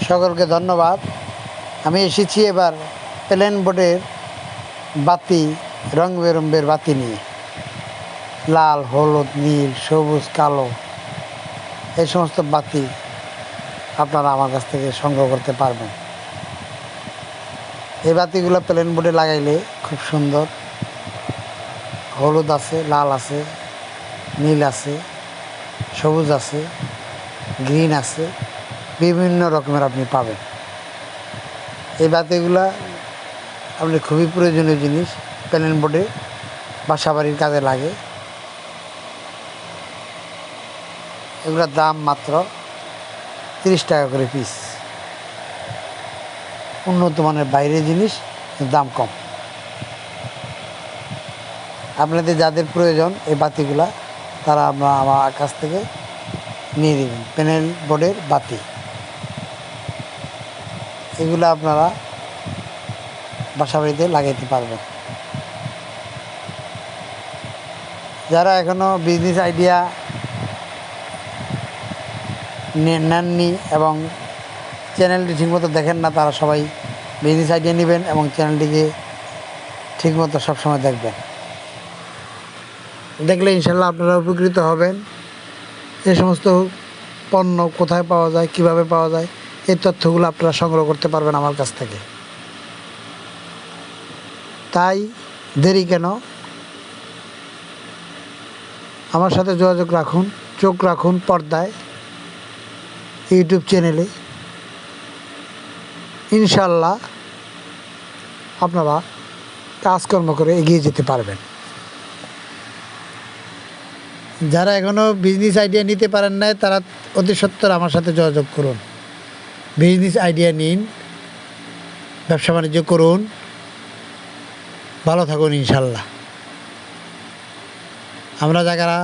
সকলকে ধন্যবাদ। আমি এসেছি এবার প্লেন বোর্ডের বাতি, রং বেরঙের বাতি নিয়ে। লাল, হলুদ, নীল, সবুজ, কালো এই সমস্ত বাতি আপনারা আমার কাছ থেকে সংগ্রহ করতে পারবেন। এই বাতিগুলো প্লেন বোর্ডে লাগাইলে খুব সুন্দর। হলুদ আছে, লাল আছে, নীল আছে, সবুজ আছে, গ্রিন আছে, বিভিন্ন রকমের আপনি পাবেন। এই বাতিগুলা আপনি খুবই প্রয়োজনীয় জিনিস, প্লেন বোর্ডে বাসাবাড়ির কাজে লাগে। এগুলোর দাম মাত্র 30 টাকা করে পিস। উন্নত মানের বাইরের জিনিস, দাম কম। আপনাদের যাদের প্রয়োজন এই বাতিগুলা, তারা আমার কাছ থেকে নিয়ে নেবেন। প্যানেল বোর্ডের বাতি এগুলো আপনারা বাসাবাড়িতে লাগাইতে পারবেন। যারা এখনও বিজনেস আইডিয়া নেননি এবং চ্যানেলটি ঠিকমতো দেখেন না, তারা সবাই বিজনেস আইডিয়া নেবেন এবং চ্যানেলটিকে ঠিকমতো সবসময় দেখবেন। দেখলে ইনশাল্লাহ আপনারা উপকৃত হবেন। এই সমস্ত পণ্য কোথায় পাওয়া যায়, কিভাবে পাওয়া যায়, এই তথ্যগুলো আপনারা সংগ্রহ করতে পারবেন আমার কাছ থেকে। তাই দেরি কেন? আমার সাথে যোগাযোগ রাখুন, চোখ রাখুন পর্দায়, ইউটিউব চ্যানেলে। ইনশাল্লাহ আপনারা কাজকর্ম করে এগিয়ে যেতে পারবেন। যারা এখনও বিজনেস আইডিয়া নিতে পারেন নাই, তারা অতি সত্বর আমার সাথে যোগাযোগ করুন। বিজনেস আইডিয়া নিন, ব্যবসা বাণিজ্য করুন, ভালো থাকুন ইনশাল্লাহ। আমরা যারা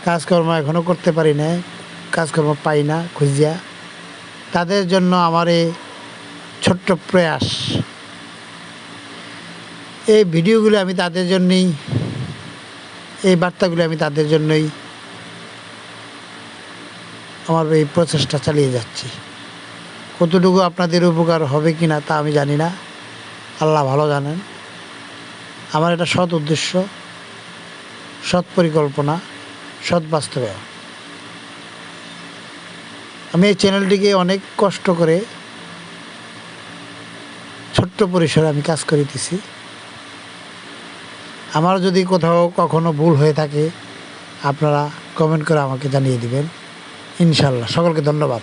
কাজকর্ম এখনও করতে পারি না, কাজকর্ম পাই না খুঁজিয়া, তাদের জন্য আমার এই ছোট্ট প্রয়াস। এই ভিডিওগুলো আমি তাদের জন্যই, এই বার্তাগুলো আমি তাদের জন্যই আমার এই প্রচেষ্টা চালিয়ে যাচ্ছি। কতটুকু আপনাদের উপকার হবে কি না তা আমি জানি না, আল্লাহ ভালো জানেন। আমার এটা সৎ উদ্দেশ্য, সৎ পরিকল্পনা, সৎ বাস্তবায়ন। আমি এই চ্যানেলটিকে অনেক কষ্ট করে ছোট্ট পরিসরে আমি কাজ করিতেছি। আমার যদি কোথাও কখনো ভুল হয়ে থাকে, আপনারা কমেন্ট করে আমাকে জানিয়ে দিবেন ইনশাল্লাহ। সকলকে ধন্যবাদ।